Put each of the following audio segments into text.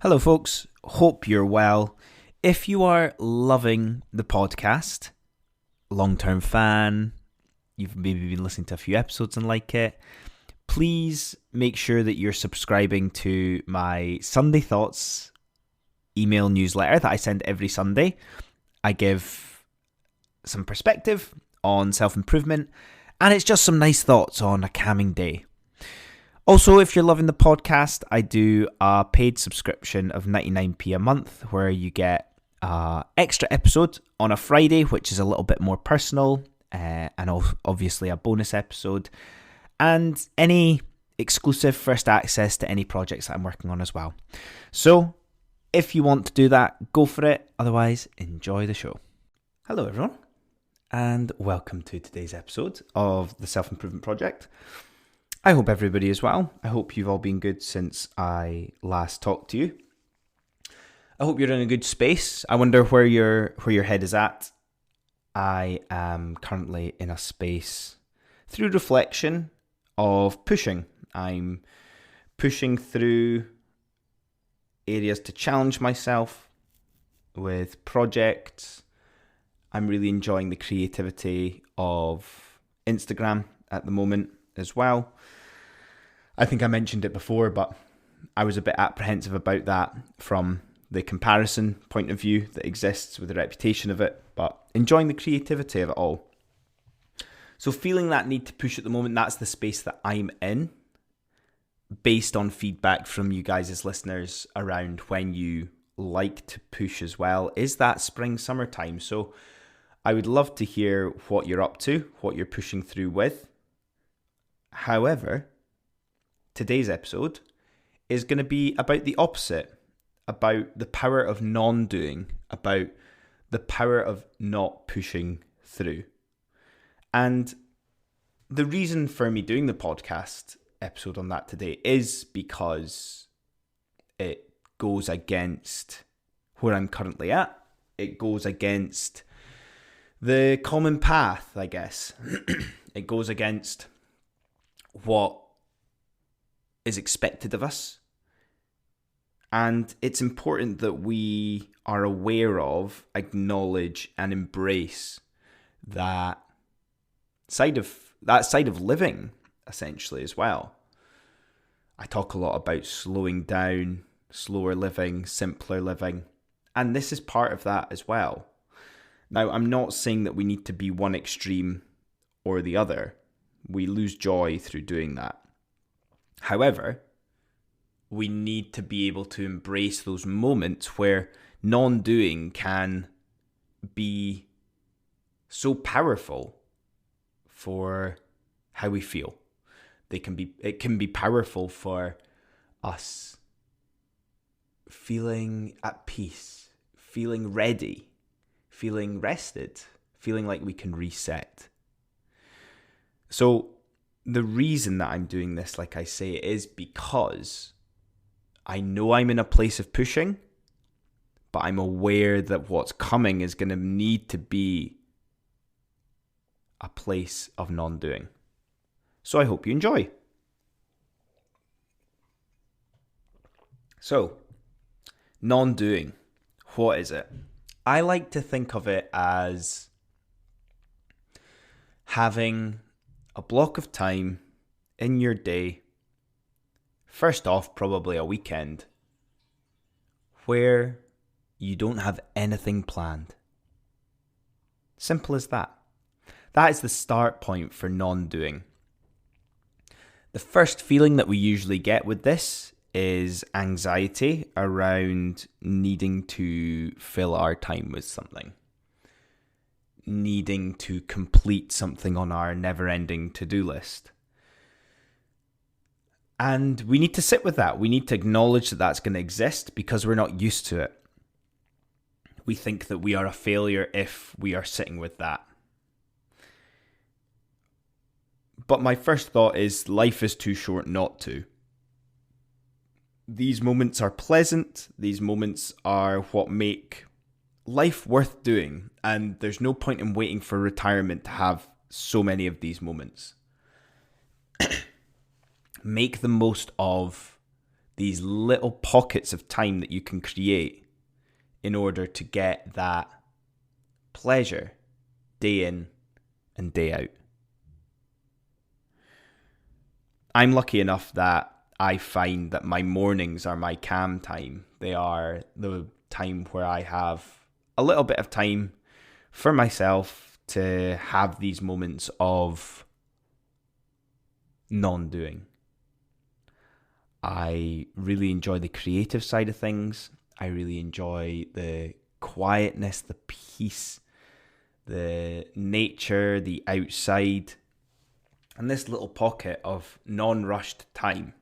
Hello, folks. Hope you're well. If you are loving the podcast, long-term fan, you've maybe been listening to a few episodes and like it, please make sure that you're subscribing to my Sunday Thoughts email newsletter that I send every Sunday. I give some perspective on self-improvement, and it's just some nice thoughts on a calming day. Also, if you're loving the podcast, I do a paid subscription of 99p a month where you get an extra episode on a Friday, which is a little bit more personal, and obviously a bonus episode, and any exclusive first access to any projects that I'm working on as well. So, if you want to do that, go for it. Otherwise, enjoy the show. Hello, everyone, and welcome to today's episode of the Self-Improvement Project. I hope everybody is well. I hope you've all been good since I last talked to you. I hope you're in a good space. I wonder where your head is at. I am currently in a space through reflection of pushing. I'm pushing through areas to challenge myself with projects. I'm really enjoying the creativity of Instagram at the moment as well. I think I mentioned it before, but I was a bit apprehensive about that from the comparison point of view that exists with the reputation of it, but enjoying the creativity of it all. So feeling that need to push at the moment, that's the space that I'm in, based on feedback from you guys as listeners around when you like to push as well. Is that spring, summertime? So I would love to hear what you're up to, what you're pushing through with. However, today's episode is going to be about the opposite, about the power of non-doing, about the power of not pushing through. And the reason for me doing the podcast episode on that today is because it goes against where I'm currently at. It goes against the common path, I guess. It goes against what is expected of us. And it's important that we are aware of, acknowledge, and embrace that side of living, essentially, as well. I talk a lot about slowing down, slower living, simpler living, and this is part of that as well. Now, I'm not saying that we need to be one extreme or the other. We lose joy through doing that. However, we need to be able to embrace those moments where non-doing can be so powerful for how we feel. It can be powerful for us feeling at peace, feeling ready, feeling rested, feeling like we can reset. So the reason that I'm doing this, like I say, is because I know I'm in a place of pushing, but I'm aware that what's coming is going to need to be a place of non-doing. So I hope you enjoy. So, non-doing, what is it? I like to think of it as having a block of time in your day, first off, probably a weekend, where you don't have anything planned. Simple as that. That is the start point for non-doing. The first feeling that we usually get with this is anxiety around needing to fill our time with something. Needing to complete something on our never-ending to-do list. And we need to sit with that. We need to acknowledge that that's going to exist because we're not used to it. We think that we are a failure if we are sitting with that. But my first thought is life is too short not to. These moments are pleasant. These moments are what make life worth doing, and there's no point in waiting for retirement to have so many of these moments. Make the most of these little pockets of time that you can create in order to get that pleasure day in and day out. I'm lucky enough that I find that my mornings are my calm time. They are the time where I have a little bit of time for myself to have these moments of non-doing. I really enjoy the creative side of things. I really enjoy the quietness, the peace, the nature, the outside. And this little pocket of non-rushed time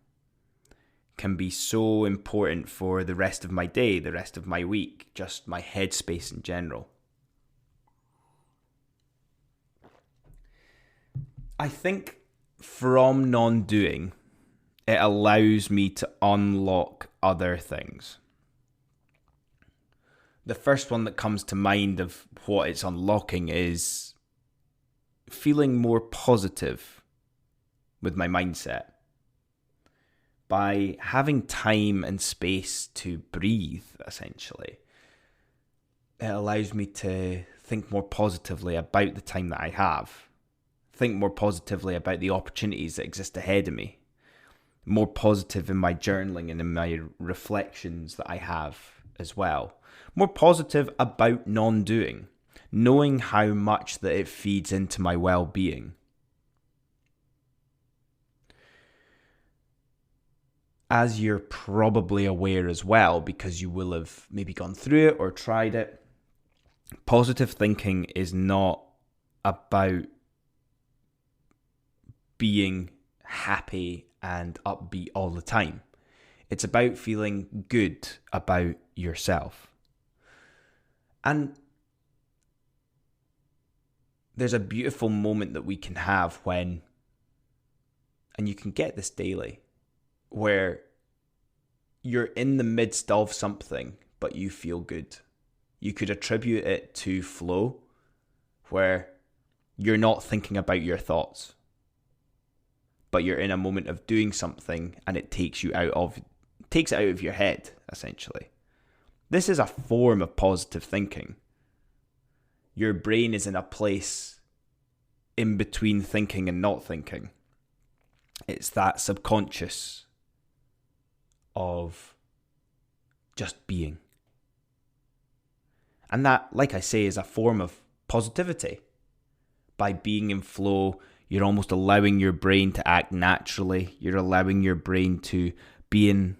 can be so important for the rest of my day, the rest of my week, just my headspace in general. I think from non-doing, it allows me to unlock other things. The first one that comes to mind of what it's unlocking is feeling more positive with my mindset. By having time and space to breathe, essentially, it allows me to think more positively about the time that I have. Think more positively about the opportunities that exist ahead of me. More positive in my journaling and in my reflections that I have as well. More positive about non-doing, knowing how much that it feeds into my well-being. As you're probably aware as well, because you will have maybe gone through it or tried it, positive thinking is not about being happy and upbeat all the time. It's about feeling good about yourself. And there's a beautiful moment that we can have when, and you can get this daily, where you're in the midst of something, but you feel good. You could attribute it to flow, where you're not thinking about your thoughts, but you're in a moment of doing something and it takes it out of your head, essentially. This is a form of positive thinking. Your brain is in a place in between thinking and not thinking. It's that subconscious of just being. And that, like I say, is a form of positivity. By being in flow, you're almost allowing your brain to act naturally. You're allowing your brain to be in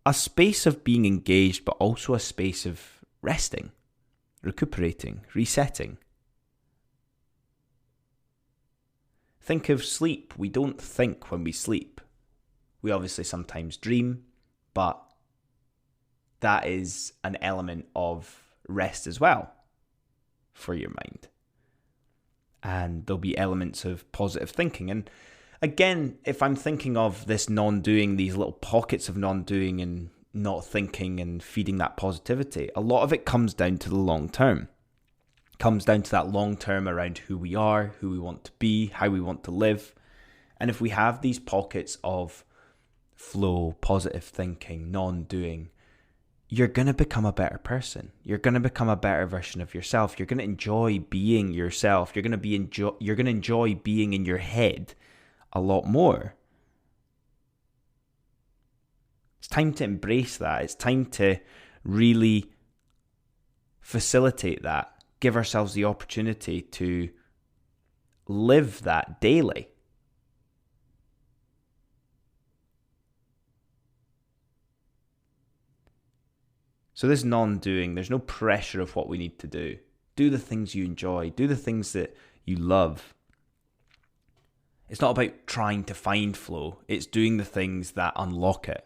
a space of being engaged, but also a space of resting, recuperating, resetting. Think of sleep. We don't think when we sleep. We obviously sometimes dream, but that is an element of rest as well for your mind. And there'll be elements of positive thinking. And again, if I'm thinking of this non-doing, these little pockets of non-doing and not thinking and feeding that positivity, a lot of it comes down to the long term. It comes down to that long term around who we are, who we want to be, how we want to live. And if we have these pockets of flow, positive thinking, non-doing, you're going to become a better person. You're going to become a better version of yourself. You're going to enjoy being yourself. You're going to enjoy being in your head a lot more. It's time to embrace that. It's time to really facilitate that. Give ourselves the opportunity to live that daily. So this non-doing, there's no pressure of what we need to do. Do the things you enjoy. Do the things that you love. It's not about trying to find flow. It's doing the things that unlock it.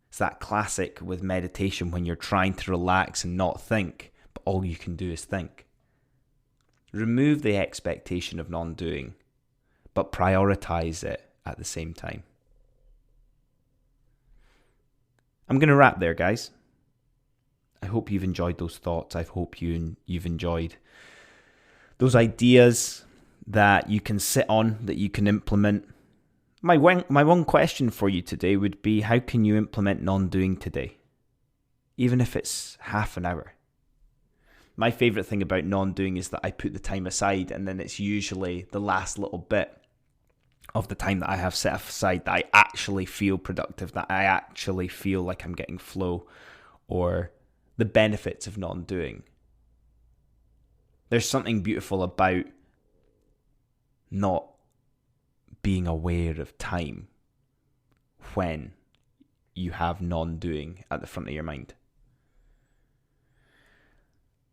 It's that classic with meditation when you're trying to relax and not think, but all you can do is think. Remove the expectation of non-doing, but prioritize it at the same time. I'm going to wrap there, guys. I hope you've enjoyed those thoughts. I hope you've enjoyed those ideas that you can sit on, that you can implement. My one question for you today would be, how can you implement non-doing today? Even if it's half an hour. My favourite thing about non-doing is that I put the time aside, and then it's usually the last little bit of the time that I have set aside that I actually feel productive, that I actually feel like I'm getting flow, or the benefits of non-doing. There's something beautiful about not being aware of time when you have non-doing at the front of your mind.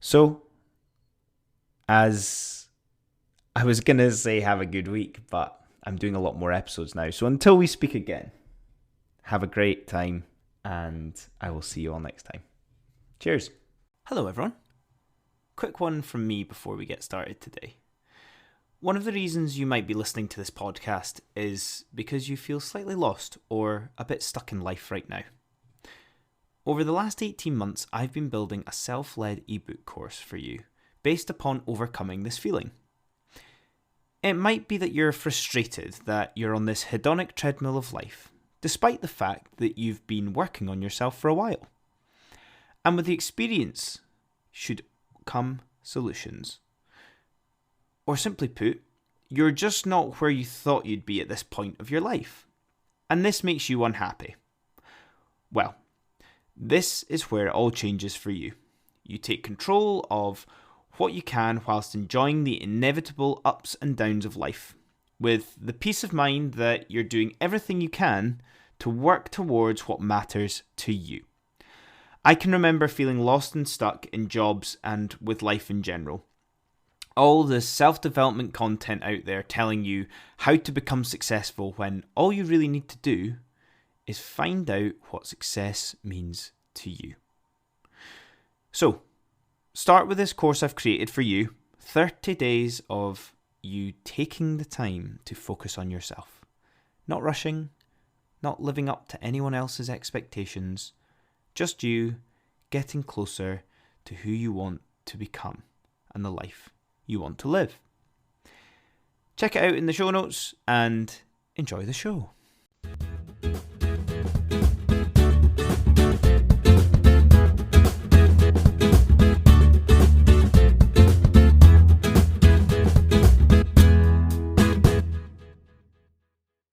So, as I was going to say, have a good week, but I'm doing a lot more episodes now. So until we speak again, have a great time, and I will see you all next time. Cheers. Hello, everyone. Quick one from me before we get started today. One of the reasons you might be listening to this podcast is because you feel slightly lost or a bit stuck in life right now. Over the last 18 months, I've been building a self-led ebook course for you based upon overcoming this feeling. It might be that you're frustrated that you're on this hedonic treadmill of life, despite the fact that you've been working on yourself for a while. And with the experience should come solutions. Or simply put, you're just not where you thought you'd be at this point of your life. And this makes you unhappy. Well, this is where it all changes for you. You take control of what you can whilst enjoying the inevitable ups and downs of life, with the peace of mind that you're doing everything you can to work towards what matters to you. I can remember feeling lost and stuck in jobs and with life in general. All the self-development content out there telling you how to become successful when all you really need to do is find out what success means to you. So, start with this course I've created for you, 30 days of you taking the time to focus on yourself. Not rushing, not living up to anyone else's expectations, just you getting closer to who you want to become and the life you want to live. Check it out in the show notes and enjoy the show.